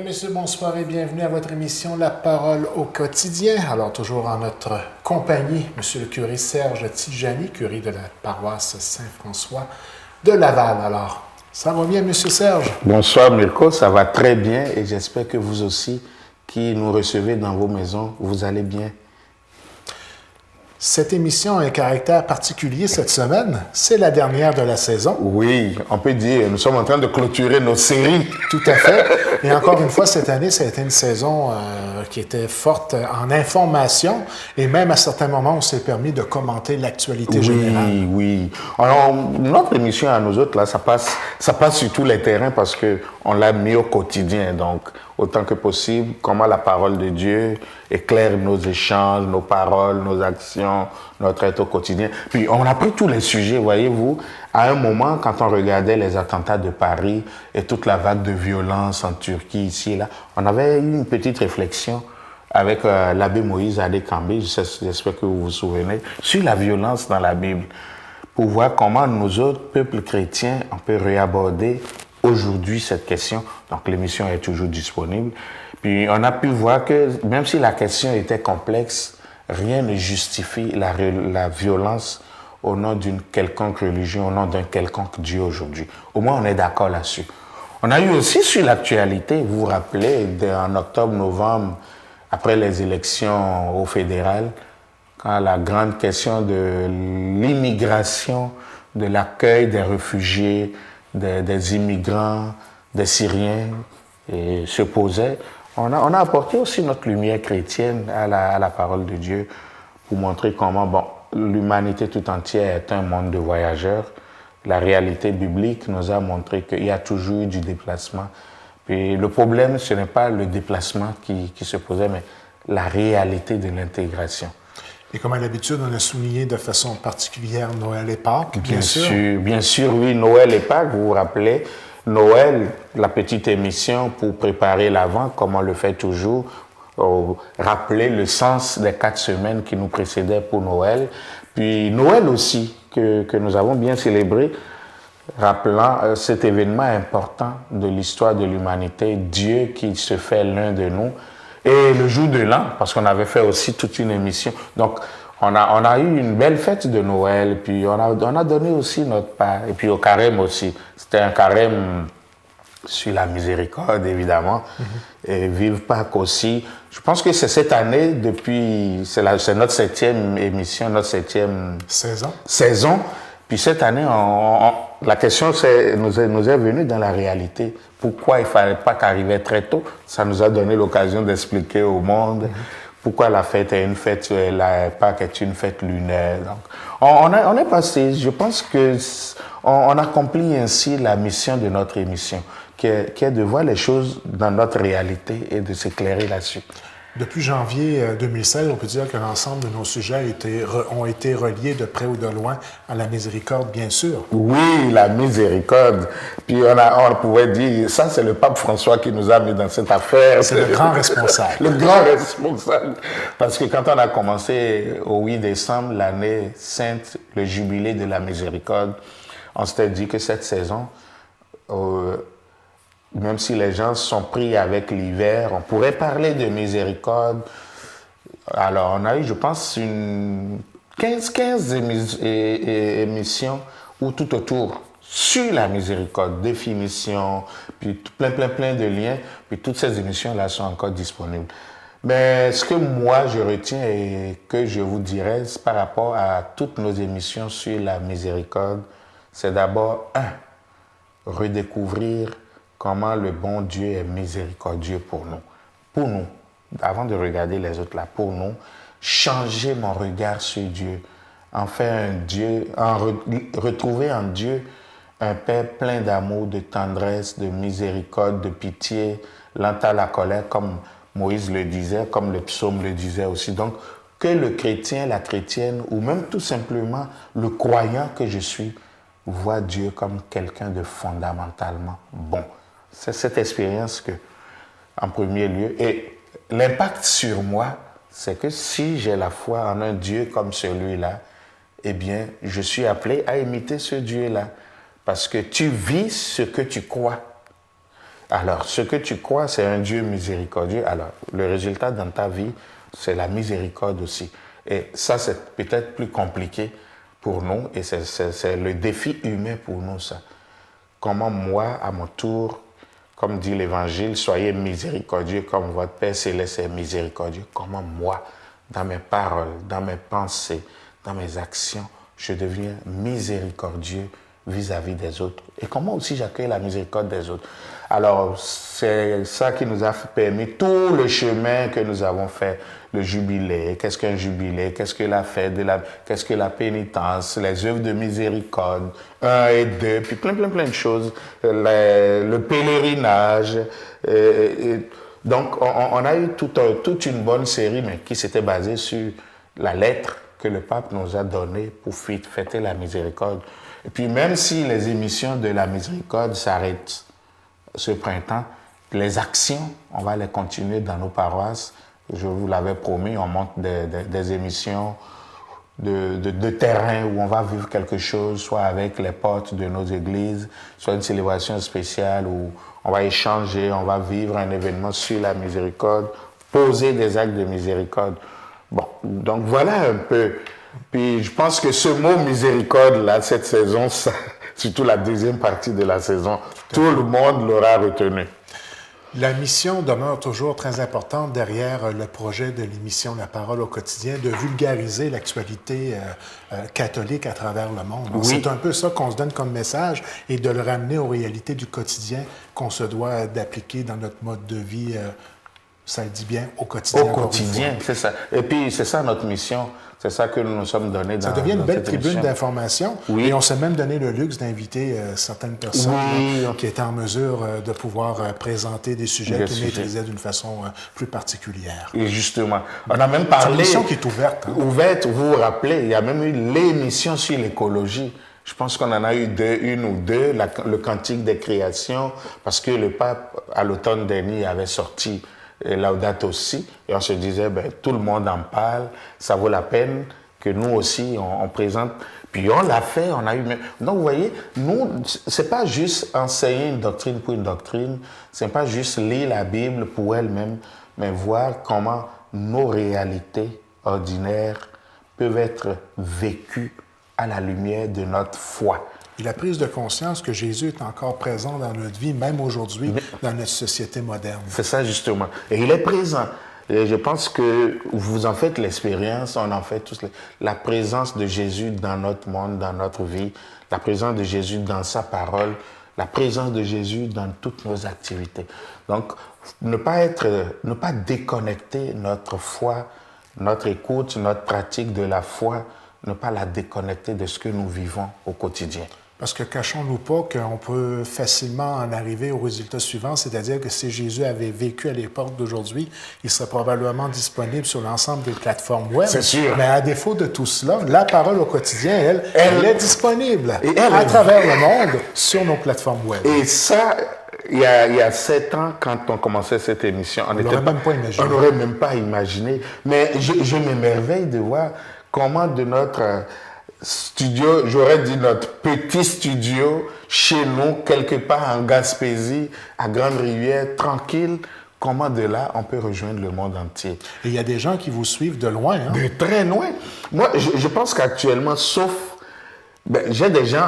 messieurs, bonsoir et bienvenue à votre émission La Parole au quotidien. Alors, toujours en notre compagnie, monsieur le curé Serge Tijani, curé de la paroisse Saint-François de Laval. Alors, ça va bien, monsieur Serge? Bonsoir Mirko, ça va très bien et j'espère que vous aussi, qui nous recevez dans vos maisons, vous allez bien. Cette émission a un caractère particulier cette semaine. C'est la dernière de la saison. Oui, on peut dire, nous sommes en train de clôturer nos séries. Tout à fait. Et encore une fois, cette année, ça a été une saison qui était forte en information et même à certains moments, on s'est permis de commenter l'actualité générale. Oui. Alors, notre émission à nous autres, là, ça passe sur tous les terrains parce qu'on l'a mis au quotidien. Donc, autant que possible, comment la parole de Dieu éclaire nos échanges, nos paroles, nos actions, notre être au quotidien. Puis on a pris tous les sujets, voyez-vous. À un moment, quand on regardait les attentats de Paris et toute la vague de violence en Turquie, ici et là, on avait eu une petite réflexion avec l'abbé Moïse Adékambé, j'espère que vous vous souvenez, sur la violence dans la Bible, pour voir comment nous autres, peuples chrétiens, on peut réaborder aujourd'hui cette question. Donc l'émission est toujours disponible. Puis on a pu voir que même si la question était complexe, rien ne justifie la violence au nom d'une quelconque religion, au nom d'un quelconque Dieu aujourd'hui. Au moins on est d'accord là-dessus. On a eu aussi sur l'actualité, vous vous rappelez, en octobre-novembre, après les élections au fédéral, quand la grande question de l'immigration, de l'accueil des réfugiés, des immigrants, des Syriens se posait, on a apporté aussi notre lumière chrétienne à la parole de Dieu pour montrer comment l'humanité tout entière est un monde de voyageurs. La réalité biblique nous a montré qu'il y a toujours eu du déplacement. Puis le problème, ce n'est pas le déplacement qui se posait, mais la réalité de l'intégration. Et comme à l'habitude, on a souligné de façon particulière Noël et Pâques, bien sûr. Bien sûr, oui, Noël et Pâques, vous vous rappelez, Noël, la petite émission pour préparer l'Avent, comme on le fait toujours, rappeler le sens des 4 semaines qui nous précédaient pour Noël. Puis Noël aussi, que nous avons bien célébré, rappelant cet événement important de l'histoire de l'humanité, Dieu qui se fait l'un de nous. Et le jour de l'an, parce qu'on avait fait aussi toute une émission. Donc, on a eu une belle fête de Noël, puis on a donné aussi notre part. Et puis au carême aussi. C'était un carême sur la miséricorde, évidemment. Et vive Pâques aussi. Je pense que c'est cette année, c'est notre 7e émission, notre 7e saison. Puis cette année, la question nous est venue dans la réalité. Pourquoi il ne fallait pas qu'arriver très tôt? Ça nous a donné l'occasion d'expliquer au monde pourquoi la fête est une fête, la Pâques est une fête lunaire. Donc, on est passé, je pense qu'on accomplit ainsi la mission de notre émission, qui est de voir les choses dans notre réalité et de s'éclairer là-dessus. Depuis janvier 2016, on peut dire que l'ensemble de nos sujets ont été reliés de près ou de loin à la miséricorde, bien sûr. Oui, la miséricorde. Puis on pouvait dire, ça c'est le pape François qui nous a mis dans cette affaire. C'est le grand responsable. Le grand responsable. Parce que quand on a commencé au 8 décembre, l'année sainte, le jubilé de la miséricorde, on s'était dit que cette saison, même si les gens sont pris avec l'hiver, on pourrait parler de miséricorde. Alors, on a eu, je pense, 15 émissions ou tout autour sur la miséricorde, définition, puis plein de liens. Puis toutes ces émissions-là sont encore disponibles. Mais ce que moi, je retiens et que je vous dirais par rapport à toutes nos émissions sur la miséricorde, c'est d'abord, redécouvrir comment le bon Dieu est miséricordieux pour nous. Pour nous, avant de regarder les autres là, pour nous, changer mon regard sur Dieu, en faire un Dieu, retrouver en Dieu un Père plein d'amour, de tendresse, de miséricorde, de pitié, lent à la colère, comme Moïse le disait, comme le psaume le disait aussi. Donc, que le chrétien, la chrétienne, ou même tout simplement le croyant que je suis, voit Dieu comme quelqu'un de fondamentalement bon. C'est cette expérience que, en premier lieu, et l'impact sur moi, c'est que si j'ai la foi en un Dieu comme celui-là, eh bien, je suis appelé à imiter ce Dieu-là. Parce que tu vis ce que tu crois. Alors, ce que tu crois, c'est un Dieu miséricordieux. Alors, le résultat dans ta vie, c'est la miséricorde aussi. Et ça, c'est peut-être plus compliqué pour nous et c'est le défi humain pour nous, ça. Comment moi, à mon tour, comme dit l'Évangile, soyez miséricordieux comme votre Père céleste est miséricordieux. Comment moi, dans mes paroles, dans mes pensées, dans mes actions, je deviens miséricordieux vis-à-vis des autres. Et comment aussi j'accueille la miséricorde des autres. Alors, c'est ça qui nous a permis tout le chemin que nous avons fait. Le jubilé, qu'est-ce qu'un jubilé, qu'est-ce que la fête, qu'est-ce que la pénitence, les œuvres de miséricorde, 1 et 2, puis plein de choses. Le pèlerinage. Donc, on a eu toute une bonne série, mais qui s'était basée sur la lettre que le pape nous a donnée pour fêter la miséricorde. Et puis, même si les émissions de la miséricorde s'arrêtent ce printemps, les actions, on va les continuer dans nos paroisses. Je vous l'avais promis, on monte des émissions de terrain où on va vivre quelque chose, soit avec les portes de nos églises, soit une célébration spéciale où on va échanger, on va vivre un événement sur la miséricorde, poser des actes de miséricorde. Bon, donc voilà un peu. Puis je pense que ce mot miséricorde, là, cette saison, ça, surtout la deuxième partie de la saison, tout le monde l'aura retenu. La mission demeure toujours très importante derrière le projet de l'émission La Parole au quotidien, de vulgariser l'actualité catholique à travers le monde. Oui. C'est un peu ça qu'on se donne comme message et de le ramener aux réalités du quotidien qu'on se doit d'appliquer dans notre mode de vie, ça le dit bien, au quotidien. Au quotidien, c'est ça. Et puis c'est ça notre mission. C'est ça que nous nous sommes donnés dans. Ça devient une belle tribune d'information. Oui. Et on s'est même donné le luxe d'inviter certaines personnes qui étaient en mesure de pouvoir présenter des sujets qu'ils maîtrisaient d'une façon plus particulière. Et justement, on a même parlé. C'est une émission qui est ouverte. Hein? Ouverte, vous vous rappelez, il y a même eu l'émission sur l'écologie. Je pense qu'on en a eu une ou deux, le Cantique des créations, parce que le pape, à l'automne dernier, avait sorti Laudato Si, et on se disait, ben, tout le monde en parle, ça vaut la peine que nous aussi, on présente. Puis on l'a fait, on a eu... Donc vous voyez, nous, c'est pas juste enseigner une doctrine pour une doctrine, c'est pas juste lire la Bible pour elle-même, mais voir comment nos réalités ordinaires peuvent être vécues à la lumière de notre foi. Et la prise de conscience que Jésus est encore présent dans notre vie, même aujourd'hui, dans notre société moderne. C'est ça, justement. Et il est présent. Et je pense que vous en faites l'expérience, on en fait tous. La présence de Jésus dans notre monde, dans notre vie, la présence de Jésus dans sa parole, la présence de Jésus dans toutes nos activités. Donc, ne pas déconnecter notre foi, notre écoute, notre pratique de la foi, ne pas la déconnecter de ce que nous vivons au quotidien. Parce que cachons-nous pas qu'on peut facilement en arriver au résultat suivant, c'est-à-dire que si Jésus avait vécu à l'époque d'aujourd'hui, il serait probablement disponible sur l'ensemble des plateformes web. C'est sûr. Mais à défaut de tout cela, la parole au quotidien, elle est disponible à travers le monde sur nos plateformes web. Et ça, il y a 7 ans, quand on commençait cette émission, on n'aurait même pas imaginé. Mais je m'émerveille de voir comment de notre studio, j'aurais dit notre petit studio, chez nous, quelque part en Gaspésie, à Grande-Rivière, tranquille, comment de là, on peut rejoindre le monde entier. Et il y a des gens qui vous suivent de loin. Hein? De très loin. Moi, je pense qu'actuellement, sauf... j'ai des gens,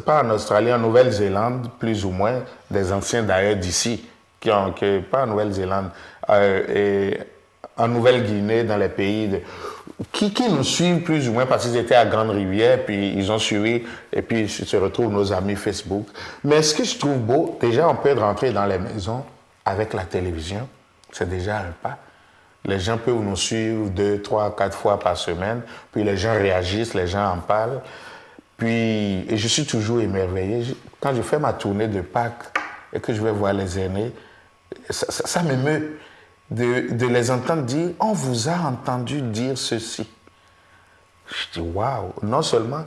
pas en Australie, en Nouvelle-Zélande, plus ou moins, des anciens d'ailleurs d'ici, pas en Nouvelle-Zélande, et en Nouvelle-Guinée, dans les pays qui nous suivent plus ou moins parce qu'ils étaient à Grande-Rivière, puis ils ont suivi, et puis ils se retrouvent nos amis Facebook. Mais ce que je trouve beau, déjà, on peut rentrer dans les maisons avec la télévision. C'est déjà un pas. Les gens peuvent nous suivre 2, 3, 4 fois par semaine, puis les gens réagissent, les gens en parlent. Puis, et je suis toujours émerveillé. Quand je fais ma tournée de Pâques et que je vais voir les aînés, ça m'émeut. De les entendre dire « On vous a entendu dire ceci ». Je dis « Waouh !» Non seulement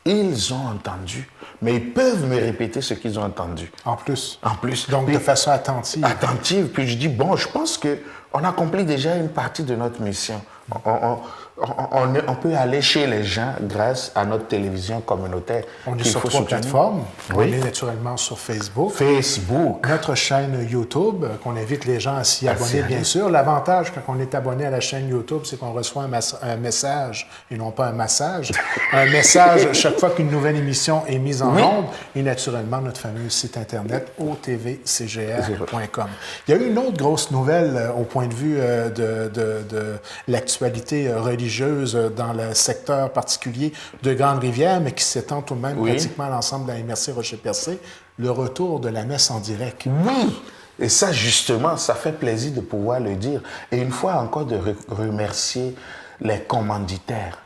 ils ont entendu, mais ils peuvent me répéter ce qu'ils ont entendu. En plus. En plus. Donc, de façon attentive. Attentive. Puis je dis « Bon, je pense qu'on accomplit déjà une partie de notre mission. On peut aller chez les gens grâce à notre télévision communautaire. On est sur 3 plateformes. Oui. On est naturellement sur Facebook. Facebook. Notre chaîne YouTube, qu'on invite les gens à s'y abonner, bien sûr. L'avantage, quand on est abonné à la chaîne YouTube, c'est qu'on reçoit un message, et non pas un massage. Un message chaque fois qu'une nouvelle émission est mise en onde. Et naturellement, notre fameux site Internet, otvcgr.com. Il y a eu une autre grosse nouvelle au point de vue de l'actualité religieuse dans le secteur particulier de Grande-Rivière, mais qui s'étend tout de même pratiquement à l'ensemble de la MRC Rocher-Percé, le retour de la messe en direct. Oui! Et ça, justement, ça fait plaisir de pouvoir le dire. Et une fois encore, de remercier les commanditaires.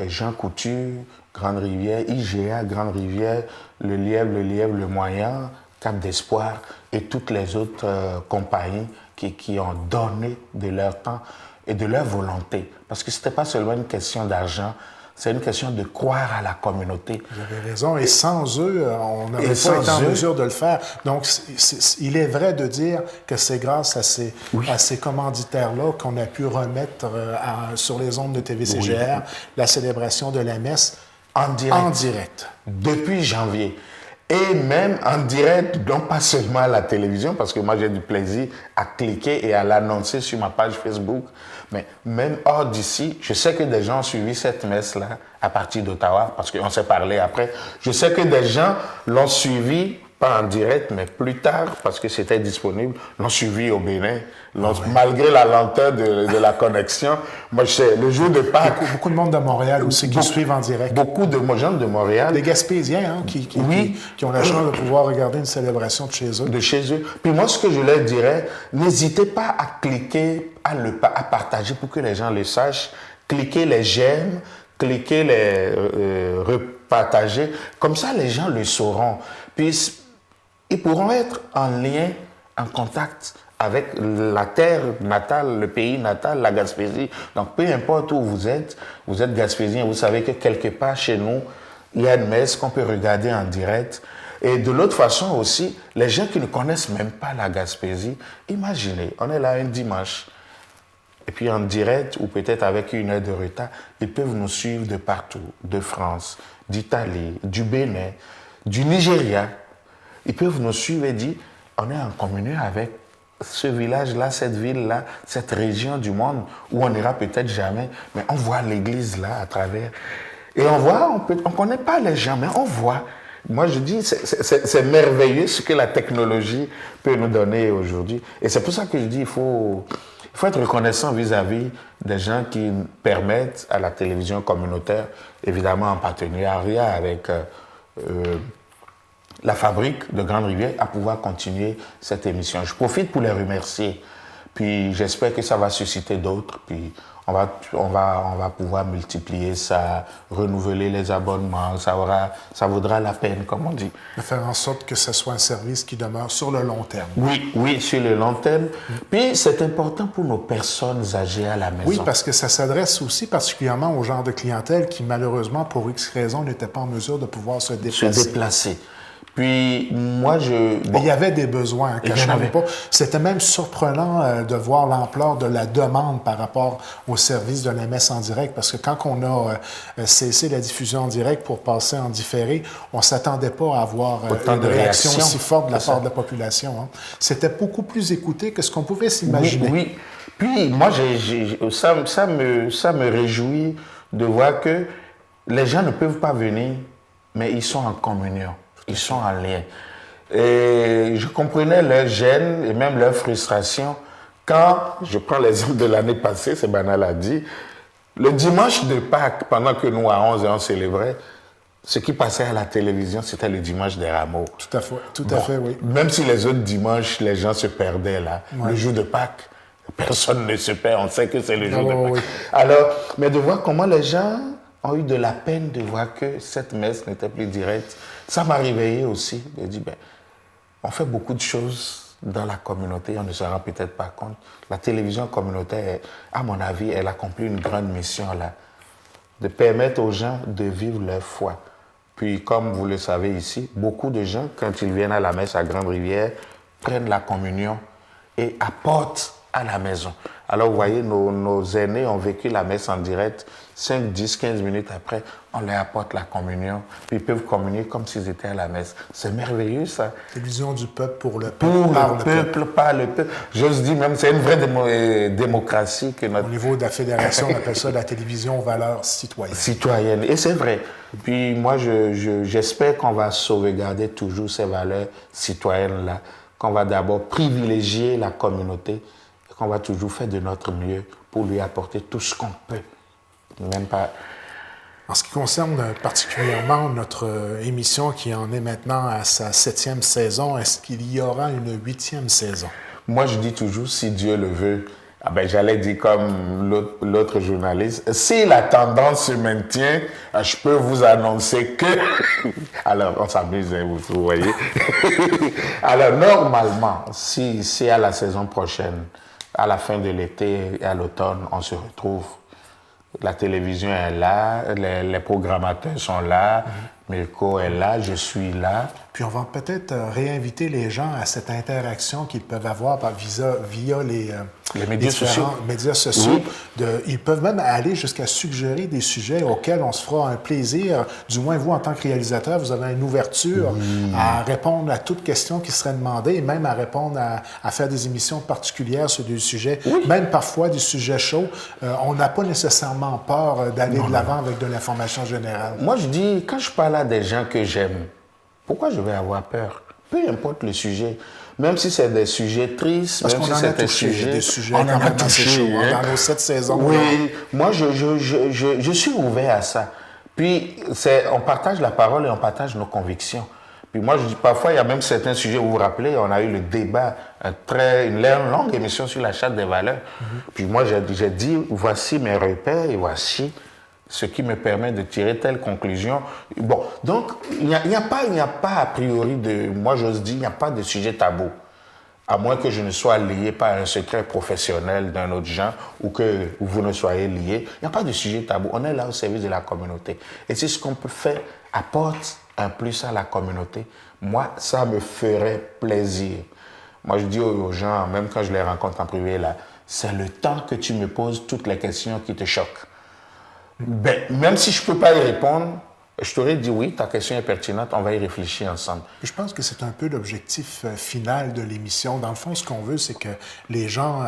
Jean Couture, Grande-Rivière, IGA, Grande-Rivière, le Lièvre, le Moyen, Cap d'Espoir et toutes les autres compagnies qui ont donné de leur temps et de leur volonté. Parce que ce n'était pas seulement une question d'argent, c'est une question de croire à la communauté. Vous avez raison. Et sans eux, on n'aurait pas été en mesure de le faire. Donc, il est vrai de dire que c'est grâce à ces commanditaires-là qu'on a pu remettre sur les ondes de TVCGR la célébration de la messe en direct. Depuis janvier. Et même en direct, donc pas seulement à la télévision, parce que moi j'ai du plaisir à cliquer et à l'annoncer sur ma page Facebook, mais même hors d'ici, je sais que des gens ont suivi cette messe-là à partir d'Ottawa, parce qu'on s'est parlé après. Je sais que des gens l'ont suivi, pas en direct, mais plus tard, parce que c'était disponible, l'ont suivi au Bénin, malgré la lenteur de la connexion. Moi, je sais, le jour de Pâques... Beaucoup de monde de Montréal aussi qui suivent en direct. Beaucoup de gens de Montréal. Des Gaspésiens qui ont la chance de pouvoir regarder une célébration de chez eux. De chez eux. Puis moi, ce que je leur dirais, n'hésitez pas à cliquer, à partager pour que les gens le sachent. Cliquez les j'aime, cliquez les repartager. Comme ça, les gens le sauront. Puis ils pourront être en lien, en contact avec la terre natale, le pays natal, la Gaspésie. Donc, peu importe où vous êtes Gaspésien, vous savez que quelque part chez nous, il y a une messe qu'on peut regarder en direct. Et de l'autre façon aussi, les gens qui ne connaissent même pas la Gaspésie, imaginez, on est là un dimanche, et puis en direct, ou peut-être avec 1 heure de retard, ils peuvent nous suivre de partout, de France, d'Italie, du Bénin, du Nigeria. Ils peuvent nous suivre et dire, on est en communion avec ce village-là, cette ville-là, cette région du monde où on n'ira peut-être jamais, mais on voit l'église là à travers. Et on voit, on connaît pas les gens, mais on voit. Moi, je dis, c'est merveilleux ce que la technologie peut nous donner aujourd'hui. Et c'est pour ça que je dis, il faut être reconnaissant vis-à-vis des gens qui permettent à la télévision communautaire, évidemment en partenariat avec la fabrique de Grande-Rivière, à pouvoir continuer cette émission. Je profite pour les remercier. Puis j'espère que ça va susciter d'autres. Puis on va pouvoir multiplier ça, renouveler les abonnements. Ça vaudra la peine, comme on dit. De faire en sorte que ce soit un service qui demeure sur le long terme. Oui, sur le long terme. Puis c'est important pour nos personnes âgées à la maison. Oui, parce que ça s'adresse aussi particulièrement au genre de clientèle qui, malheureusement, pour X raisons, n'était pas en mesure de pouvoir se déplacer. Puis moi, il y avait des besoins, cachons-le pas. C'était même surprenant de voir l'ampleur de la demande par rapport au service de la messe en direct, parce que quand on a cessé la diffusion en direct pour passer en différé, on ne s'attendait pas à avoir une réaction aussi forte de la part de la population. Hein. C'était beaucoup plus écouté que ce qu'on pouvait s'imaginer. Oui. Puis moi, ça me réjouit de voir que les gens ne peuvent pas venir, mais ils sont en communion. Ils sont en lien. Et je comprenais leur gêne et même leur frustration quand, je prends l'exemple de l'année passée, c'est banal à dire, le dimanche de Pâques, pendant que nous, à 11 on célébrait, ce qui passait à la télévision, c'était le dimanche des rameaux. Tout à fait, oui. Même si les autres dimanches, les gens se perdaient là, le jour de Pâques, personne ne se perd, on sait que c'est le jour de Pâques. Oui. Alors, mais de voir comment les gens ont eu de la peine de voir que cette messe n'était plus directe. Ça m'a réveillé aussi, de dire, on fait beaucoup de choses dans la communauté, on ne se rend peut-être pas compte. La télévision communautaire, à mon avis, elle accomplit une grande mission là, de permettre aux gens de vivre leur foi. Puis, comme vous le savez ici, beaucoup de gens, quand ils viennent à la messe à Grande-Rivière, prennent la communion et apportent à la maison. Alors, vous voyez, nos aînés ont vécu la messe en direct. 5, 10, 15 minutes après, on leur apporte la communion. Puis ils peuvent communier comme s'ils étaient à la messe. C'est merveilleux, ça. Télévision du peuple pour le peuple, Pour par le peuple, par le peuple. J'ose dire même, c'est une vraie démocratie que notre... Au niveau de la fédération, on appelle ça la télévision aux valeurs citoyennes. Citoyenne. Et c'est vrai. Puis moi, j'espère qu'on va sauvegarder toujours ces valeurs citoyennes-là, qu'on va d'abord privilégier la communauté, et qu'on va toujours faire de notre mieux pour lui apporter tout ce qu'on peut. Même pas... En ce qui concerne particulièrement notre émission qui en est maintenant à sa 7e saison, est-ce qu'il y aura une 8e saison? Moi, je dis toujours, si Dieu le veut, j'allais dire comme l'autre journaliste, si la tendance se maintient, je peux vous annoncer que... Alors, on s'amuse, hein, vous voyez. Alors, normalement, si à la saison prochaine, à la fin de l'été et à l'automne, on se retrouve, la télévision est là, les programmateurs sont là, Mirko est là, je suis là. Puis on va peut-être réinviter les gens à cette interaction qu'ils peuvent avoir via les médias sociaux. Oui. Ils peuvent même aller jusqu'à suggérer des sujets auxquels on se fera un plaisir. Du moins, vous, en tant que réalisateur, vous avez une ouverture à répondre à toute question qui serait demandée et même à répondre à faire des émissions particulières sur des sujets, même parfois des sujets chauds. On n'a pas nécessairement peur d'aller de l'avant avec de l'information générale. Moi, je dis, quand je parle à des gens que j'aime, pourquoi je vais avoir peur? Peu importe le sujet. Même si c'est des sujets tristes, parce même qu'on si c'est des sujets on quand en a même assez touché, chauds, hein? Dans nos 7 saisons. Oui, moi, je suis ouvert à ça. Puis, on partage la parole et on partage nos convictions. Puis moi, je dis, parfois, il y a même certains sujets, vous vous rappelez, on a eu le débat, une longue émission sur la charte des valeurs. Puis moi, j'ai dit, voici mes repères et voici ce qui me permet de tirer telle conclusion. Bon, donc, il n'y a pas a priori moi j'ose dire, il n'y a pas de sujet tabou. À moins que je ne sois lié par un secret professionnel d'un autre genre ou que vous ne soyez lié. Il n'y a pas de sujet tabou. On est là au service de la communauté. Et si ce qu'on peut faire apporte un plus à la communauté, moi, ça me ferait plaisir. Moi, je dis aux gens, même quand je les rencontre en privé, là, c'est le temps que tu me poses toutes les questions qui te choquent. Même si je ne peux pas y répondre, je t'aurais dit oui, ta question est pertinente, on va y réfléchir ensemble. Je pense que c'est un peu l'objectif final de l'émission. Dans le fond, ce qu'on veut, c'est que les gens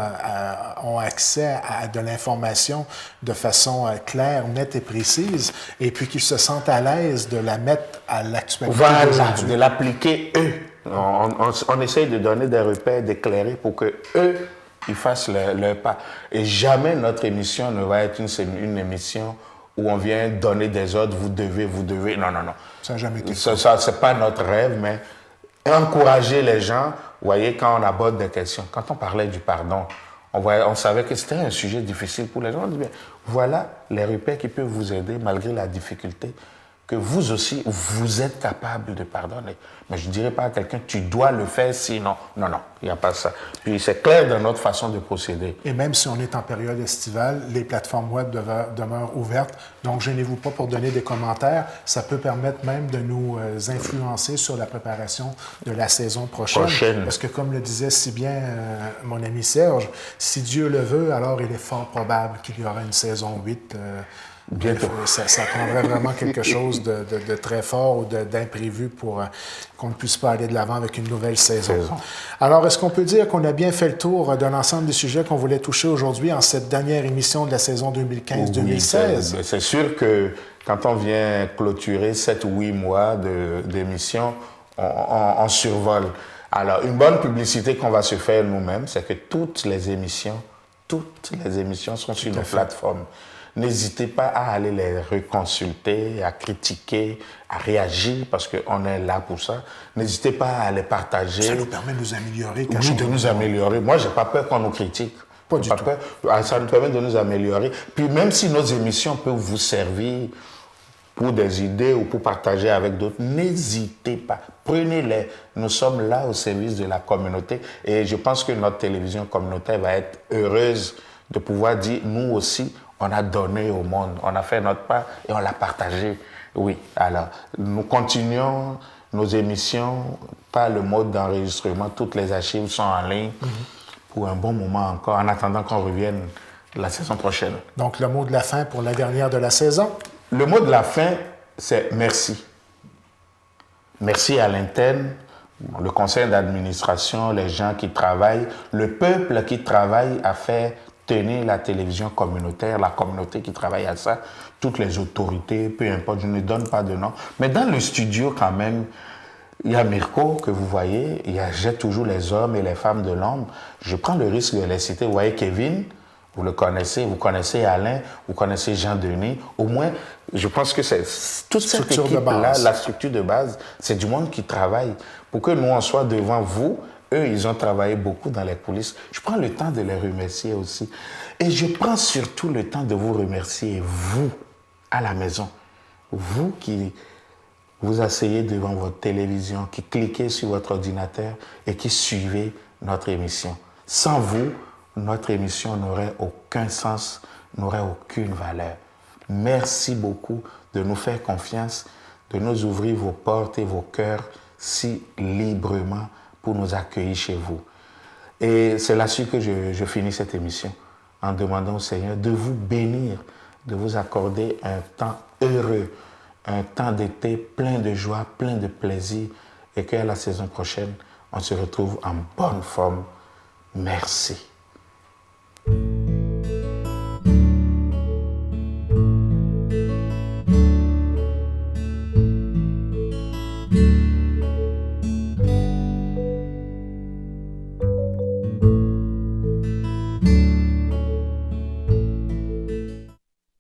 ont accès à de l'information de façon claire, nette et précise, et puis qu'ils se sentent à l'aise de la mettre à l'actualité d'aujourd'hui. De l'appliquer eux. On essaye de donner des repères, d'éclairer pour que eux, ils fassent leur pas. Et jamais notre émission ne va être une émission où on vient donner des ordres, vous devez. Non. Ça n'a jamais été ça. C'est pas notre rêve, mais encourager les gens. Vous voyez, quand on aborde des questions, quand on parlait du pardon, on savait que c'était un sujet difficile pour les gens. On dit bien, voilà les repères qui peuvent vous aider malgré la difficulté, que vous aussi, vous êtes capable de pardonner. Mais je ne dirais pas à quelqu'un, tu dois le faire sinon. Non, il n'y a pas ça. Puis c'est clair dans notre façon de procéder. Et même si on est en période estivale, les plateformes web demeurent ouvertes. Donc, gênez-vous pas pour donner des commentaires. Ça peut permettre même de nous influencer sur la préparation de la saison prochaine. Parce que, comme le disait si bien mon ami Serge, si Dieu le veut, alors il est fort probable qu'il y aura une saison 8. Bientôt. Ça prendrait vraiment quelque chose de très fort ou d'imprévu pour qu'on ne puisse pas aller de l'avant avec une nouvelle saison. Alors, est-ce qu'on peut dire qu'on a bien fait le tour de l'ensemble des sujets qu'on voulait toucher aujourd'hui en cette dernière émission de la saison 2015-2016? Oui, c'est sûr que quand on vient clôturer 7 ou 8 mois d'émission, on survole. Alors, une bonne publicité qu'on va se faire nous-mêmes, c'est que toutes les émissions sont sur nos plateformes. N'hésitez pas à aller les reconsulter, à critiquer, à réagir, parce qu'on est là pour ça. N'hésitez pas à les partager. Ça nous permet de nous améliorer. Oui, de nous améliorer. Moi, je n'ai pas peur qu'on nous critique. Pas du tout. Ça nous permet de nous améliorer. Puis même si nos émissions peuvent vous servir pour des idées ou pour partager avec d'autres, n'hésitez pas. Prenez-les. Nous sommes là au service de la communauté. Et je pense que notre télévision communautaire va être heureuse de pouvoir dire, nous aussi, on a donné au monde, on a fait notre part et on l'a partagé. Oui, alors, nous continuons nos émissions par le mode d'enregistrement. Toutes les archives sont en ligne. pour un bon moment encore, en attendant qu'on revienne la saison prochaine. Donc, le mot de la fin pour la dernière de la saison? Le mot de la fin, c'est merci. Merci à l'interne, le conseil d'administration, les gens qui travaillent, le peuple qui travaille à faire tenir la télévision communautaire, la communauté qui travaille à ça, toutes les autorités, peu importe, je ne donne pas de nom. Mais dans le studio, quand même, il y a Mirko que vous voyez, j'ai toujours les hommes et les femmes de l'ombre. Je prends le risque de les citer. Vous voyez Kevin, vous le connaissez, vous connaissez Alain, vous connaissez Jean-Denis. Au moins, je pense que c'est toute cette équipe-là, la structure de base, c'est du monde qui travaille. Pour que nous, on soit devant vous, eux, ils ont travaillé beaucoup dans les coulisses. Je prends le temps de les remercier aussi. Et je prends surtout le temps de vous remercier, vous, à la maison. Vous qui vous asseyez devant votre télévision, qui cliquez sur votre ordinateur et qui suivez notre émission. Sans vous, notre émission n'aurait aucun sens, n'aurait aucune valeur. Merci beaucoup de nous faire confiance, de nous ouvrir vos portes et vos cœurs si librement pour nous accueillir chez vous. Et c'est là-dessus que je finis cette émission, en demandant au Seigneur de vous bénir, de vous accorder un temps heureux, un temps d'été plein de joie, plein de plaisir, et qu'à la saison prochaine, on se retrouve en bonne forme. Merci.